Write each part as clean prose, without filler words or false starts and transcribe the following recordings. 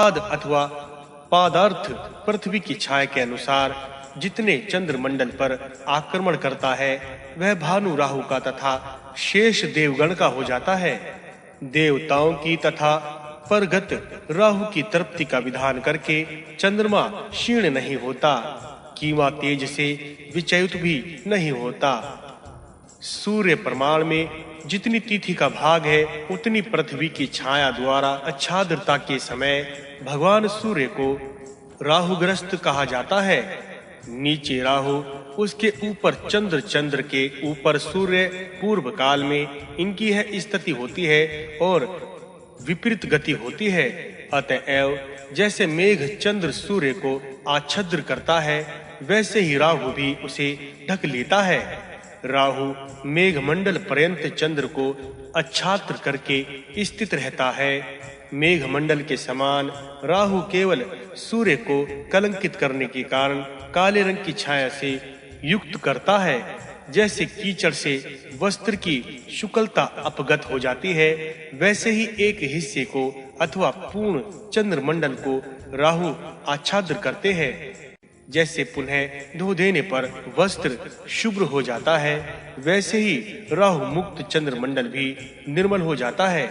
पाद अथवा पादार्थ पृथ्वी की छाया के अनुसार जितने चंद्रमंडल पर आक्रमण करता है वह भानु राहु का तथा शेष देवगण का हो जाता है। देवताओं की तथा परगत राहु की तृप्ति का विधान करके चंद्रमा क्षीण नहीं होता, कीवा तेज से विचयुत भी नहीं होता। सूर्य प्रमाण में जितनी तिथि का भाग है उतनी पृथ्वी की छाया द्वारा आच्छादनता के समय भगवान सूर्य को राहुग्रस्त कहा जाता है। नीचे राहु, उसके ऊपर चंद्र, चंद्र के ऊपर सूर्य पूर्व काल में इनकी है स्थिति होती है और विपरीत गति होती है। अतएव जैसे मेघ चंद्र सूर्य को आच्छादित करता है वैसे ही राहु भी उसे ढक लेता है। राहु मेघमंडल पर्यंत चंद्र को आच्छादित करके स्थित रहता है। मेघमंडल के समान राहु केवल सूर्य को कलंकित करने के कारण काले रंग की छाया से युक्त करता है। जैसे कीचड़ से वस्त्र की शुक्लता अपगत हो जाती है वैसे ही एक हिस्से को अथवा पूर्ण चंद्रमंडल को राहु आच्छादित करते हैं। जैसे पुनः धो देने पर वस्त्र शुभ्र हो जाता है वैसे ही राहु मुक्त चंद्रमंडल भी निर्मल हो जाता है।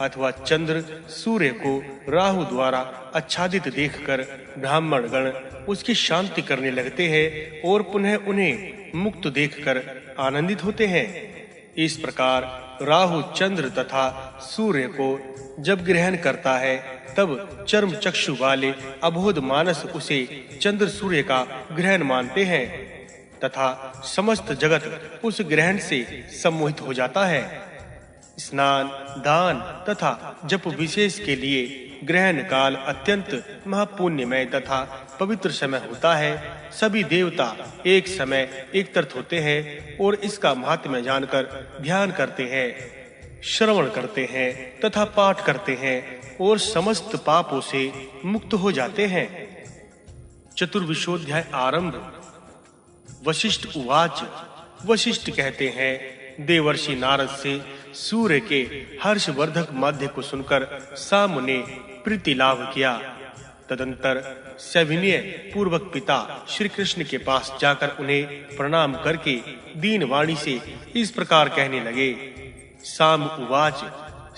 अथवा चंद्र सूर्य को राहु द्वारा आच्छादित देखकर ब्राह्मण गण उसकी शांति करने लगते हैं और पुनः उन्हें मुक्त देखकर आनंदित होते हैं। इस प्रकार राहु चंद्र तथा सूर्य को जब ग्रहण करता है तब चर्म चक्षु वाले अबोध मानस उसे चंद्र सूर्य का ग्रहण मानते हैं तथा समस्त जगत उस ग्रहण से सम्मोहित हो जाता है। स्नान, दान तथा जप विशेष के लिए ग्रहण काल अत्यंत महापुण्यमय तथा पवित्र समय होता है। सभी देवता एक समय एक तीर्थ होते हैं और इसका महात्म्य जानकर ध्यान करते हैं, श्रवण करते हैं तथा पाठ करते हैं और समस्त पापों से मुक्त हो जाते हैं। चतुर्विशोध्याय आरंभ। वशिष्ठ उवाच। वशिष्ठ कहते हैं, देवर्षि नारद से सूर्य के हर्षवर्धक मध्य को सुनकर साम ने प्रीति लाभ किया। तदंतर सविनय पूर्वक पिता श्री कृष्ण के पास जाकर उन्हें प्रणाम करके दीन वाणी से इस प्रकार कहने लगे। साम उवाच।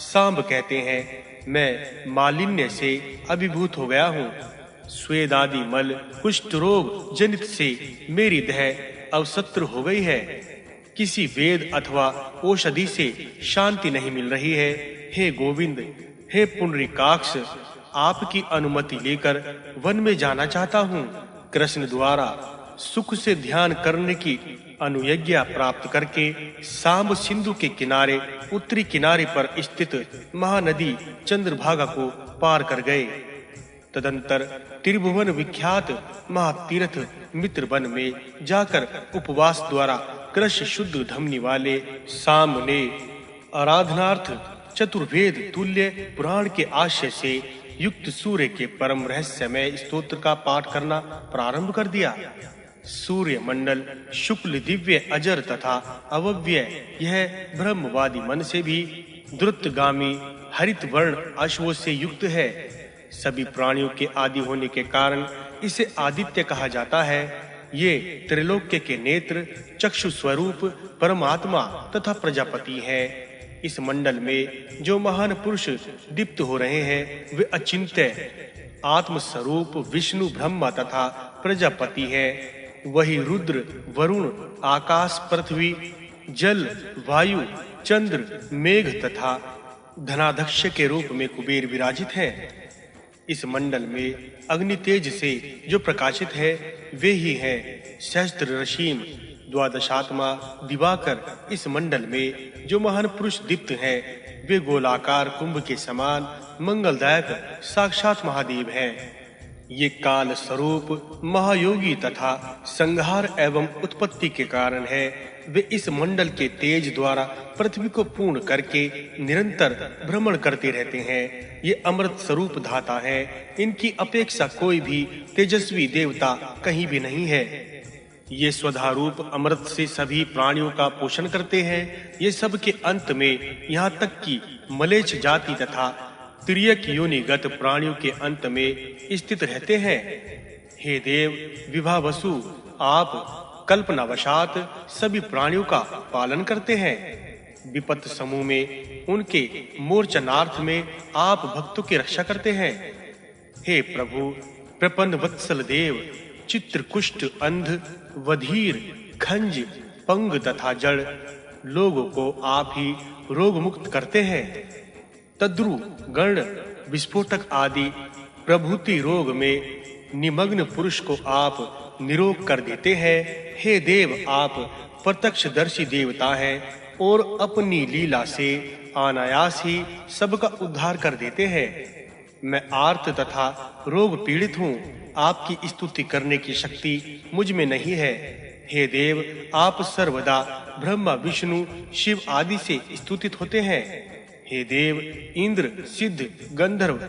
सांब कहते हैं, मैं मालिन्य से अभिभूत हो गया हूँ। स्वेद आदि मल कुष्ठ रोग जनित से मेरी देह अवसत्र हो गई है। किसी वेद अथवा औषधि से शांति नहीं मिल रही है। हे गोविंद, हे पुंडरीकाक्ष, आपकी अनुमति लेकर वन में जाना चाहता हूँ। कृष्ण द्वारा सुख से ध्यान करने की अनुज्ञा प्राप्त करके सांब सिंधु के किनारे उत्तरी किनारे पर स्थित महानदी चंद्रभागा को पार कर गए। तदंतर त्रिभुवन विख्यात महातीर्थ मित्रवन में जाकर उपवास द्वारा कृष्ण शुद्ध धमनी वाले सांब ने आराधनार्थ चतुर्वेद तुल्य पुराण के आशय से युक्त सूर्य के परम रहस्यमय स्तोत्र का पाठ करना प्रारंभ कर दिया। सूर्य मंडल शुक्ल दिव्य अजर तथा अव्यय यह ब्रह्मवादी मन से भी द्रुतगामी हरित वर्ण अश्वों से युक्त है। सभी प्राणियों के आदि होने के कारण इसे आदित्य कहा जाता है। ये त्रिलोक्य के नेत्र, चक्षु स्वरूप परमात्मा तथा प्रजापति है। इस मंडल में जो महान पुरुष दीप्त हो रहे हैं वे अचिंत्य आत्म स्वरूप विष्णु, ब्रह्मा तथा प्रजापति है। वही रुद्र, वरुण, आकाश, पृथ्वी, जल, वायु, चंद्र, मेघ तथा धनाध्यक्ष के रूप में कुबेर विराजित है। इस मंडल में अग्नि तेज से जो प्रकाशित है वे ही हैं सहस्त्र ऋषिम, द्वादशात्मा, दिवाकर। इस मंडल में जो महान पुरुष दीप्त हैं वे गोलाकार कुंभ के समान मंगलदायक साक्षात महादेव हैं। ये काल स्वरूप महायोगी तथा संहार एवं उत्पत्ति के कारण है। वे इस मंडल के तेज द्वारा पृथ्वी को पूर्ण करके निरंतर भ्रमण करते रहते हैं। ये अमृत स्वरूप धाता है। इनकी अपेक्षा कोई भी तेजस्वी देवता कहीं भी नहीं है। ये स्वधारूप अमृत से सभी प्राणियों का पोषण करते हैं। ये सब के अंत में यहाँ तक कि मलेच्छ जाति तथा तिर्यक योनिगत प्राणियों के अंत में स्थित रहते हैं। हे देव विभावसु, आप कल्पनावशात सभी प्राणियों का पालन करते हैं। विपत्त समूह में उनके मोर्चनार्थ में आप भक्तों की रक्षा करते हैं। हे प्रभु प्रपन्न वत्सल देव, चित्रकुष्ठ, अंध, वधीर, खंज, पंग तथा जड़ लोगों को आप ही रोग मुक्त करते हैं। तद्रु, गण, विस्फोटक आदि प्रभूति रोग में निमग्न पुरुष को आप निरोग कर देते हैं। हे देव, आप प्रत्यक्षदर्शी देवता हैं और अपनी लीला से अनायास ही सबका उद्धार कर देते हैं। मैं आर्त तथा रोग पीड़ित हूँ, आपकी स्तुति करने की शक्ति मुझ में नहीं है। हे देव, आप सर्वदा ब्रह्मा, विष्णु, शिव आदि से स्तुतित होते हैं। हे देव, इंद्र, सिद्ध, गंधर्व,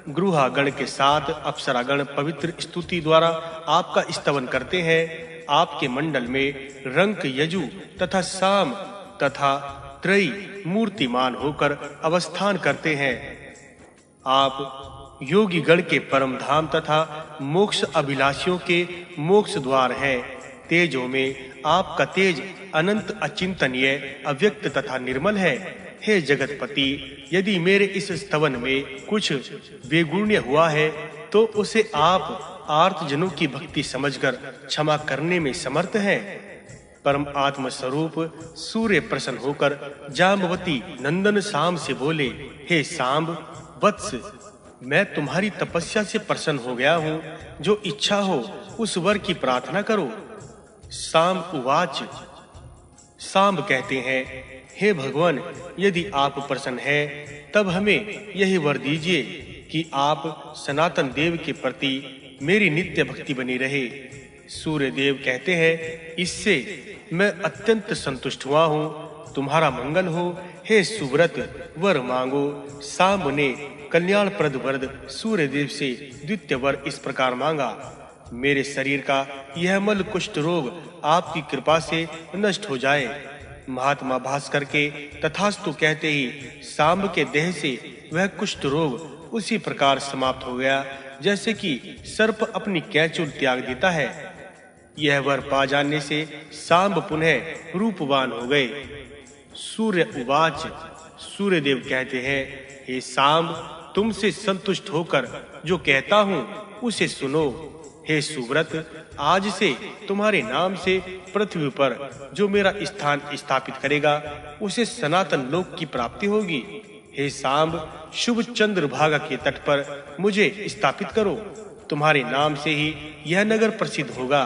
गृहागण के साथ अप्सरागण पवित्र स्तुति द्वारा आपका स्तवन करते हैं। आपके मंडल में रंक, यजु तथा साम तथा त्रयी मूर्तिमान होकर अवस्थान करते हैं। आप योगी गण के परम धाम तथा मोक्ष अभिलाषियों के मोक्ष द्वार हैं। तेजों में आपका तेज अनंत, अचिंतनीय, अव्यक्त तथा निर्मल है। हे जगतपति, यदि मेरे इस स्तवन में कुछ बेगुण्य हुआ है तो उसे आप आर्तजनों की भक्ति समझकर क्षमा करने में समर्थ हैं। परम आत्म स्वरूप सूर्य प्रसन्न होकर जाम्बवती नंदन साम से बोले, हे सांब वत्स, मैं तुम्हारी तपस्या से प्रसन्न हो गया हूँ। जो इच्छा हो उस वर की प्रार्थना करो। साम उवाच, सांब कहते हैं, हे भगवान, यदि आप प्रसन्न हैं तब हमें यही वर दीजिए कि आप सनातन देव के प्रति मेरी नित्य भक्ति बनी रहे। सूर्य देव कहते हैं, इससे मैं अत्यंत संतुष्ट हुआ हूँ। तुम्हारा मंगल हो। हे सुव्रत, वर मांगो। सांब ने कल्याणप्रद वरद सूर्य देव से द्वितीय वर इस प्रकार मांगा, मेरे शरीर का यह मल कुष्ठ रोग आपकी कृपा से नष्ट हो जाए। महात्मा भास्कर के तथास्तु कहते ही सांब के देह से वह कुष्ठ रोग उसी प्रकार समाप्त हो गया जैसे कि सर्प अपनी कैंचुल त्याग देता है। यह वर पा जाने से सांब पुनः रूपवान हो गए। सूर्य उवाच, सूर्य देव कहते हैं, हे सांब, तुमसे संतुष्ट होकर जो कहता हूँ उसे सुनो। हे सुव्रत, आज से तुम्हारे नाम से पृथ्वी पर जो मेरा स्थान स्थापित करेगा उसे सनातन लोक की प्राप्ति होगी। हे सांब, शुभ चंद्र भागा के तट पर मुझे स्थापित करो। तुम्हारे नाम से ही यह नगर प्रसिद्ध होगा।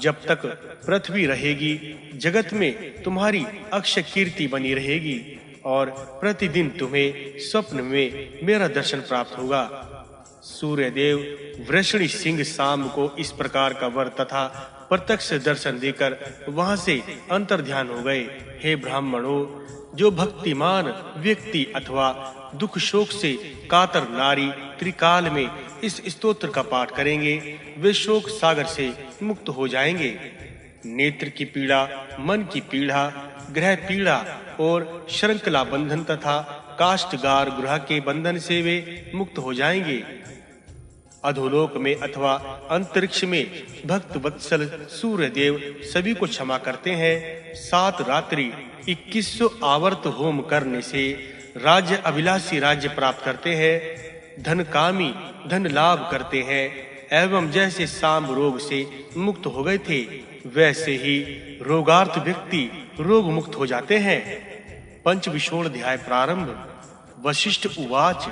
जब तक पृथ्वी रहेगी जगत में तुम्हारी अक्षय कीर्ति बनी रहेगी और प्रतिदिन तुम्हें स्वप्न में मेरा दर्शन प्राप्त होगा। सूर्यदेव वृषणी सिंह सांब को इस प्रकार का वर तथा प्रत्यक्ष दर्शन देकर वहां से अंतर्ध्यान हो गए। हे ब्राह्मणों, जो भक्तिमान व्यक्ति अथवा दुख शोक से कातर नारी त्रिकाल में इस स्तोत्र का पाठ करेंगे वे शोक सागर से मुक्त हो जाएंगे। नेत्र की पीड़ा, मन की पीड़ा, ग्रह पीड़ा और श्रृंखला बंधन तथा काष्ठगार ग्रह के बंधन से वे मुक्त हो जाएंगे। अधोलोक में अथवा अंतरिक्ष में भक्त वत्सल सूर्य देव सभी को क्षमा करते हैं। 7 रात्रि 2100 आवर्त होम करने से राज्य अभिलाषी राज्य प्राप्त करते हैं। धन कामी धन लाभ करते हैं एवं जैसे सांब रोग से मुक्त हो गए थे वैसे ही रोगार्थ व्यक्ति रोग मुक्त हो जाते हैं। पंचविंशों अध्याय प्रारंभ। वशिष्ठ उवाच,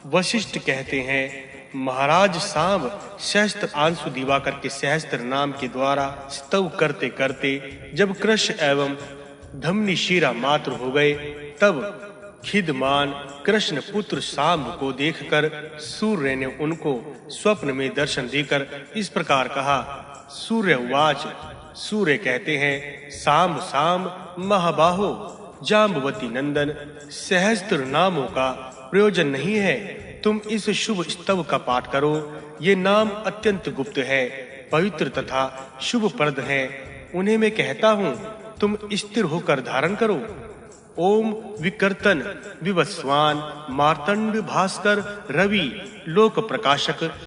वशिष्ठ कहते हैं, महाराज सांब सहस्त्र आंसु दिवाकर के सहस्त्र नाम के द्वारा स्तव करते करते जब कृष्ण एवं धमनी शीरा मात्र हो गए तब खिदमान कृष्ण पुत्र सांब को देखकर सूर्य ने उनको स्वप्न में दर्शन देकर इस प्रकार कहा। सूर्य उवाच, सूर्य कहते हैं, सांब सांब महाबाहो जाम्बवती नंदन, सहस्त्र नामों का प्रयोजन नहीं है। तुम इस शुभ स्तव का पाठ करो। ये नाम अत्यंत गुप्त है, पवित्र तथा शुभ प्रद है। उन्हें मैं कहता हूँ, तुम स्थिर होकर धारण करो। ओम विकर्तन विवस्वान मार्तंड भास्कर रवि लोक प्रकाशक